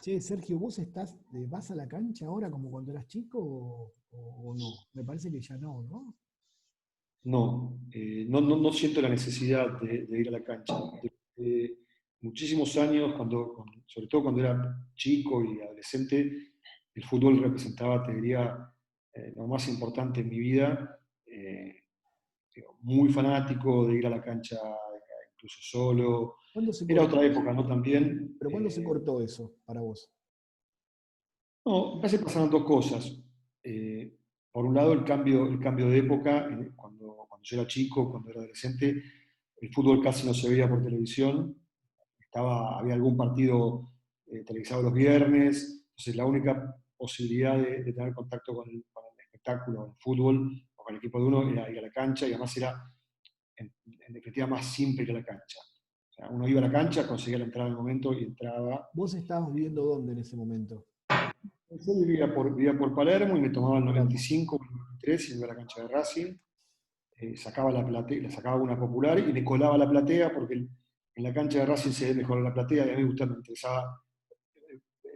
Che, Sergio, ¿vos vas a la cancha ahora como cuando eras chico o no? Me parece que ya no, ¿no? No, no siento la necesidad de ir a la cancha. De muchísimos años, sobre todo cuando era chico y adolescente, el fútbol representaba, te diría, lo más importante en mi vida. Muy fanático de ir a la cancha, incluso solo. ¿Cuándo se Era cortó otra eso? época, ¿no? También. ¿Pero cuándo se cortó eso para vos? No, me parece que pasaron dos cosas. Eh, por un lado, el cambio de época, cuando yo era chico, cuando era adolescente, el fútbol casi no se veía por televisión. Había algún partido televisado los viernes, entonces la única posibilidad de tener contacto con el espectáculo, el fútbol, o con el equipo de uno, era ir a la cancha, y además era, en definitiva, más simple que la cancha. O sea, uno iba a la cancha, conseguía la entrada en el momento y entraba. ¿Vos estabas viviendo dónde en ese momento? Yo vivía por Palermo y me tomaba el Palermo. 95 o el 93 y iba a la cancha de Racing. Sacaba la platea, la sacaba una popular y me colaba a la platea porque en la cancha de Racing se ve mejor la platea y a mí me interesaba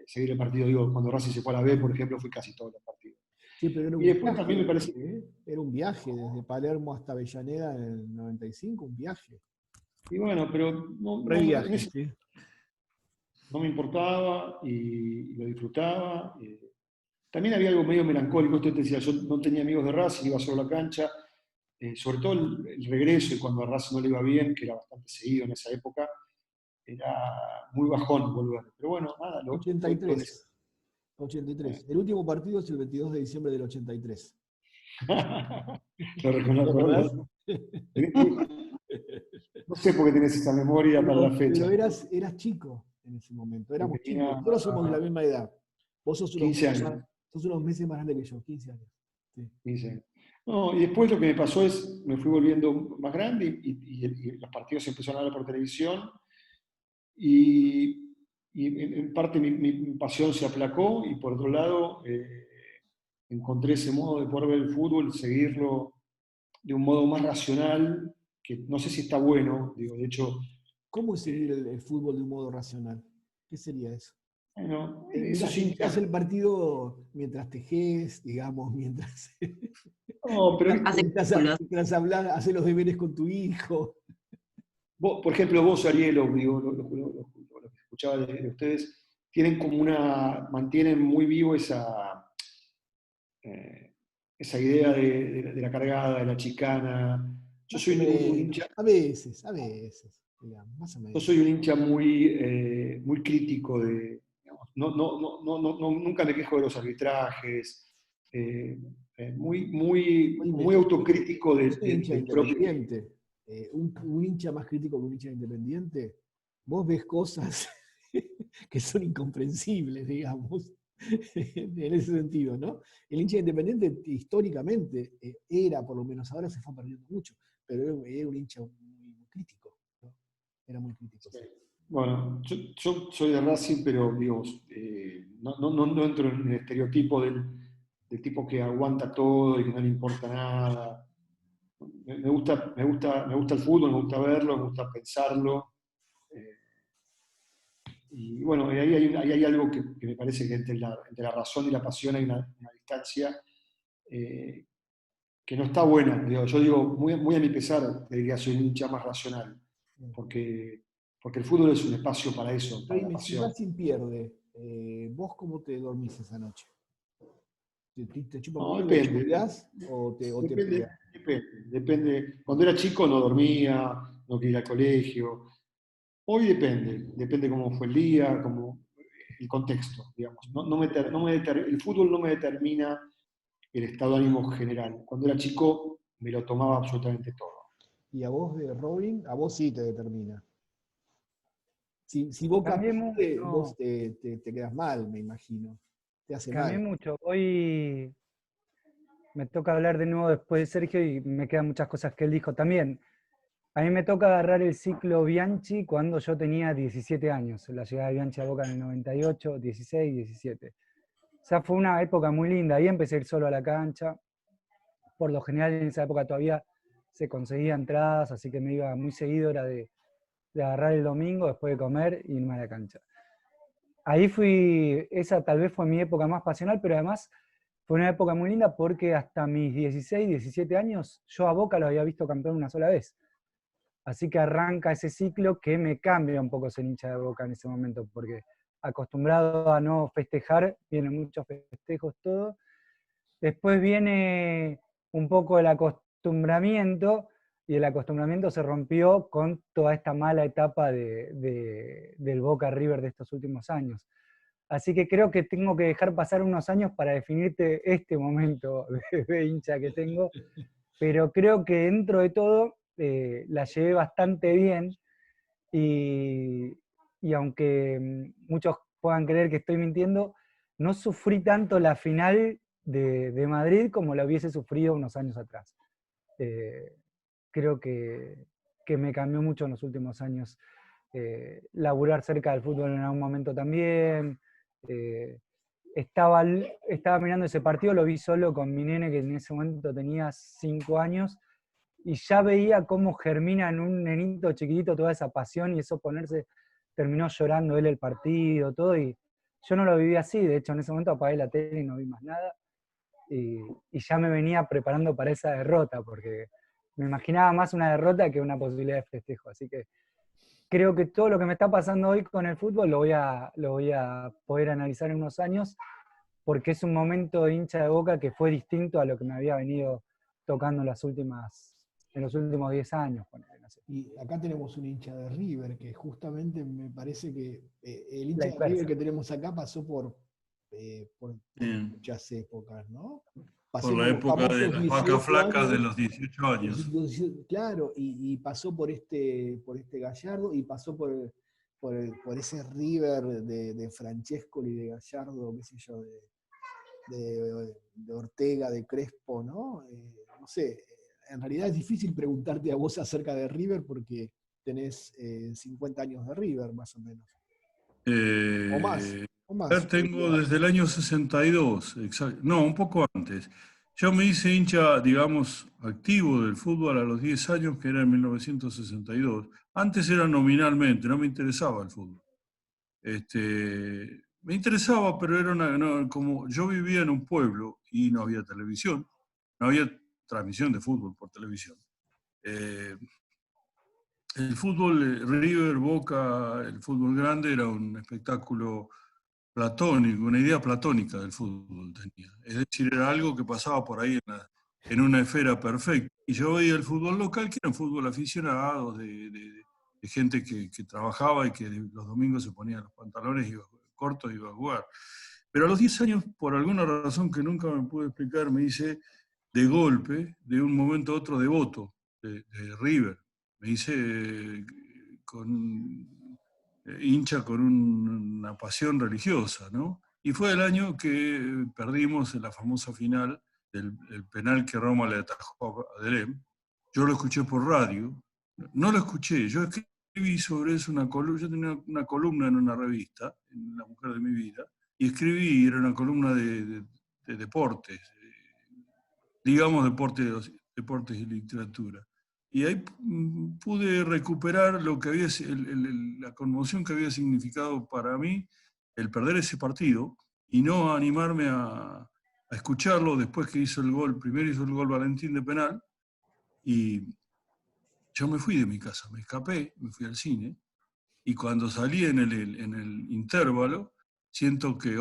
seguir el partido. Digo, cuando Racing se fue a la B, por ejemplo, fui casi todos los partidos. Sí, pero era Y un después viaje, también me parece, ¿eh? Era un viaje desde Palermo hasta Avellaneda en el 95, un viaje. y bueno, pero Re en viaje, ese sí. no me importaba y lo disfrutaba. También había algo medio melancólico, usted decía, yo no tenía amigos de Racing, iba solo a la cancha, sobre todo el regreso y cuando a Racing no le iba bien, que era bastante seguido en esa época, era muy bajón volver. Pero bueno, nada, lo 83, 83. El último partido es el 22 de diciembre del 83. lo ¿Te reconozco. acordás? No sé por qué tienes esa memoria para la fecha. Pero eras chico en ese momento, Y éramos chicos. tenía Nosotros somos de la misma edad. Vos 15 años. sos unos meses más grande que yo, 15 años. Sí. 15 años. No, y después lo que me pasó es, me fui volviendo más grande y los partidos se empezaron a ver por televisión y, y en parte mi pasión se aplacó y por otro lado encontré ese modo de poder ver el fútbol, seguirlo de un modo más racional, que no sé si está bueno, digo, de hecho, ¿Cómo es seguir eh, el fútbol de un modo racional? ¿Qué sería eso? bueno, Mirás, esos mirás hinchas, el partido mientras tejés, digamos, mientras, no, pero Hace viste, cálculos. mientras hablás, haces los deberes con tu hijo. por ejemplo, vos, Ariel, o digo, lo que escuchaba de ustedes, mantienen muy vivo eh, esa idea de la cargada, de la chicana. Yo Más o soy un hincha, menos, a veces, digamos, más o yo menos. soy un hincha muy crítico digamos, nunca me quejo de los arbitrajes, eh, muy Yo autocrítico soy hincha de del propio equipo. Independiente. Un hincha más crítico que un hincha de Independiente, vos ves cosas que son incomprensibles, digamos, en ese sentido, ¿no? El hincha de Independiente históricamente era, por lo menos ahora se fue perdiendo mucho, pero era un hincha muy crítico, ¿no? Era muy crítico, sí. Bueno, yo soy de Racing, pero digo, no entro en el estereotipo del tipo que aguanta todo y que no le importa nada. Me gusta el fútbol, me gusta verlo, me gusta pensarlo. eh, y bueno, ahí hay algo que me parece que entre la razón y la pasión hay una distancia eh, que no está buena. Yo digo, muy a mi pesar, te diría, soy un hincha más racional, porque, porque el fútbol es un espacio para eso, Pero para la dime, si pasión. Racing pierde, ¿vos cómo te dormís esa noche? ¿Te chupa un No, huevo, depende. choreás o te Depende, peleas? depende. Cuando era chico no dormía, no quería ir al colegio. Hoy depende cómo fue el día, el contexto, digamos. El fútbol no me determina el estado de ánimo general. Cuando era chico me lo tomaba absolutamente todo. Y a vos de Robin, a vos sí te determina. Si Boca Cambié pierde, vos mucho, te quedas mal, me imagino. Te hace cambié mal. mucho. Hoy me toca hablar de nuevo después de Sergio y me quedan muchas cosas que él dijo también. A mí me toca agarrar el ciclo Bianchi cuando yo tenía 17 años, la llegada de Bianchi a Boca en el 98, 16, 17. O sea, fue una época muy linda. Ahí empecé a ir solo a la cancha. Por lo general en esa época todavía se conseguía entradas, así que me iba muy seguido, era de agarrar el domingo después de comer e irme a la cancha. esa tal vez fue mi época más pasional, pero además fue una época muy linda porque hasta mis 16, 17 años yo a Boca lo había visto campeón una sola vez. Así que arranca ese ciclo que me cambia un poco ser hincha de Boca en ese momento, porque acostumbrado a no festejar, vienen muchos festejos, todo. Después viene un poco el acostumbramiento, y el acostumbramiento se rompió con toda esta mala etapa del Boca River de estos últimos años. Así que creo que tengo que dejar pasar unos años para definirte este momento de hincha que tengo, pero creo que dentro de todo la llevé bastante bien y, y aunque muchos puedan creer que estoy mintiendo, no sufrí tanto la final de Madrid como la hubiese sufrido unos años atrás. Creo que me cambió mucho en los últimos años. Laburar cerca del fútbol en algún momento también. Estaba mirando ese partido, lo vi solo con mi nene, que en ese momento tenía 5 años, y ya veía cómo germina en un nenito chiquitito toda esa pasión y eso terminó llorando él el partido, todo, y yo no lo viví así. De hecho en ese momento apagué la tele y no vi más nada, y ya me venía preparando para esa derrota, porque me imaginaba más una derrota que una posibilidad de festejo, así que creo que todo lo que me está pasando hoy con el fútbol lo voy a poder analizar en unos años, porque es un momento de hincha de Boca que fue distinto a lo que me había venido tocando en los últimos 10 años. No sé. Y acá tenemos un hincha de River, que justamente me parece que el La hincha de River inversa. que tenemos acá pasó por Bien. muchas épocas, ¿no? Por Pasó la por los época de famosos las vacas 18 flacas de años, los 18 años. claro, y pasó por este Gallardo, y pasó por ese River de Francescoli, de Gallardo, qué sé yo, de Ortega, de Crespo, ¿no? No sé, en realidad es difícil preguntarte a vos acerca de River porque tenés 50 años de River, más o menos. O más, Eh, o más. Tengo desde el año 62, no, un poco antes. Yo me hice hincha, digamos, activo del fútbol a los 10 años, que era en 1962. Antes era nominalmente, no me interesaba el fútbol. Me interesaba, pero era como yo vivía en un pueblo y no había televisión, no había transmisión de fútbol por televisión. El fútbol, River, Boca, el fútbol grande era un espectáculo platónico, una idea platónica del fútbol tenía. Es decir, era algo que pasaba por ahí en una esfera perfecta. Y yo veía el fútbol local, que era un fútbol aficionado, de gente que trabajaba y que los domingos se ponía los pantalones cortos y iba a jugar. Pero a los 10 años, por alguna razón que nunca me pude explicar, me hice de golpe, de un momento a otro, devoto de River. Me hice hincha con una pasión religiosa, ¿no? Y fue el año que perdimos en la famosa final del el penal que Roma le atajó a Delem. Yo lo escuché por radio, no lo escuché, yo escribí sobre eso una columna, yo tenía una columna en una revista, en La Mujer de mi Vida, y escribí, era una columna de deportes, digamos deportes y literatura. Y ahí pude recuperar lo que había, la conmoción que había significado para mí el perder ese partido y no animarme a escucharlo después que hizo el gol. Primero hizo el gol Valentín de penal y yo me fui de mi casa, me escapé, me fui al cine y cuando salí en el intervalo, siento que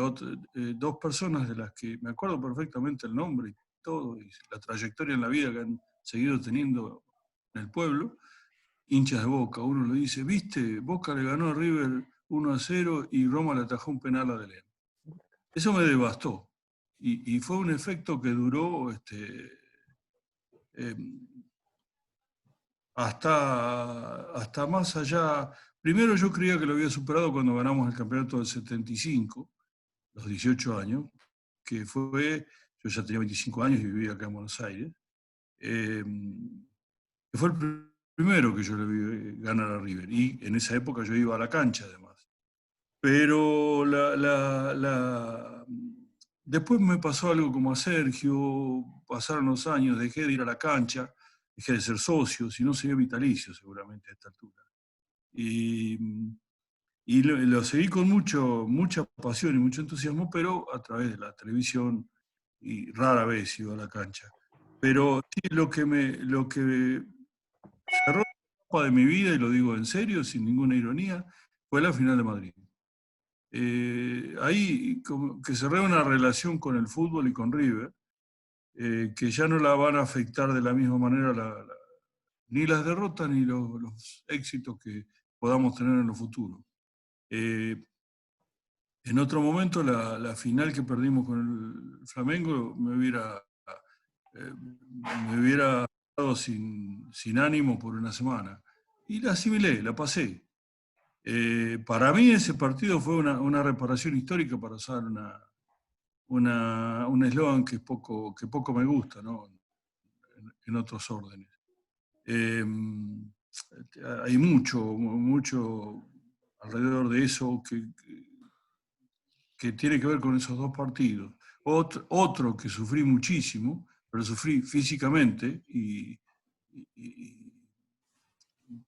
dos personas de las que me acuerdo perfectamente el nombre y todo, y la trayectoria en la vida que han seguido teniendo en el pueblo, hinchas de Boca. Uno le dice, viste, Boca le ganó a River 1-0 y Roma le atajó un penal a Delem. Eso me devastó. Y fue un efecto que duró eh, hasta más allá. Primero yo creía que lo había superado cuando ganamos el campeonato del 75, los 18 años, que yo ya tenía 25 años y vivía acá en Buenos Aires, que fue el primero que yo le vi ganar a River. Y en esa época yo iba a la cancha además. Pero después me pasó algo como a Sergio, pasaron los años, dejé de ir a la cancha, dejé de ser socio, si no sería vitalicio seguramente a esta altura. Y Y lo seguí con mucha pasión y mucho entusiasmo, pero a través de la televisión y rara vez iba a la cancha. Pero sí, lo que cerró la etapa de mi vida, y lo digo en serio, sin ninguna ironía, fue la final de Madrid. Ahí como que cerré una relación con el fútbol y con River, que ya no la van a afectar de la misma manera ni las derrotas ni los éxitos que podamos tener en el futuro. En otro momento, la final que perdimos con el Flamengo me hubiera dado sin ánimo por una semana. Y la asimilé, la pasé. Para mí ese partido fue una reparación histórica, para usar un eslogan que poco me gusta, ¿no? En otros órdenes. Hay mucho alrededor de eso que tiene que ver con esos dos partidos. Otro que sufrí muchísimo, pero sufrí físicamente y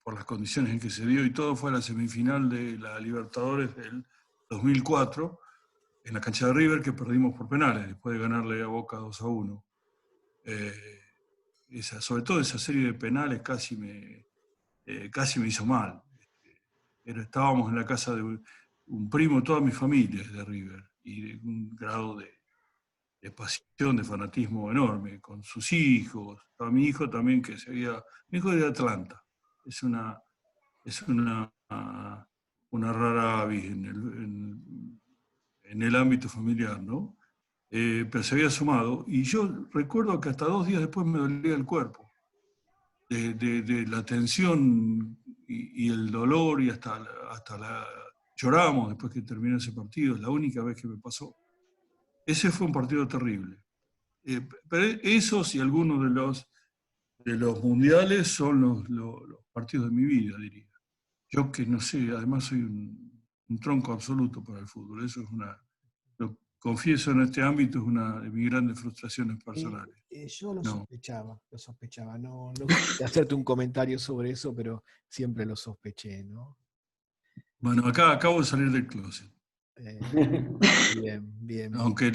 por las condiciones en que se dio y todo, fue la semifinal de la Libertadores del 2004 en la cancha de River, que perdimos por penales después de ganarle a Boca 2-1. Sobre todo esa serie de penales casi me hizo mal. Estábamos en la casa de un primo, toda mi familia es de River, y de un grado de pasión, de fanatismo enorme, con sus hijos. Estaba mi hijo también, mi hijo es de Atlanta. Es una rara avis en el ámbito familiar, ¿no? Pero se había sumado, y yo recuerdo que hasta 2 días después me dolía el cuerpo, de la tensión y el dolor, y lloramos después que terminó ese partido. Es la única vez que me pasó. Ese fue un partido terrible. Pero esos y algunos de los mundiales son los partidos de mi vida, diría. Yo que no sé, además soy un tronco absoluto para el fútbol. Eso lo confieso en este ámbito, es una de mis grandes frustraciones personales. Yo lo sospechaba. No quería hacerte un comentario sobre eso, pero siempre lo sospeché, ¿no? Bueno, acá acabo de salir del closet. Bien. Aunque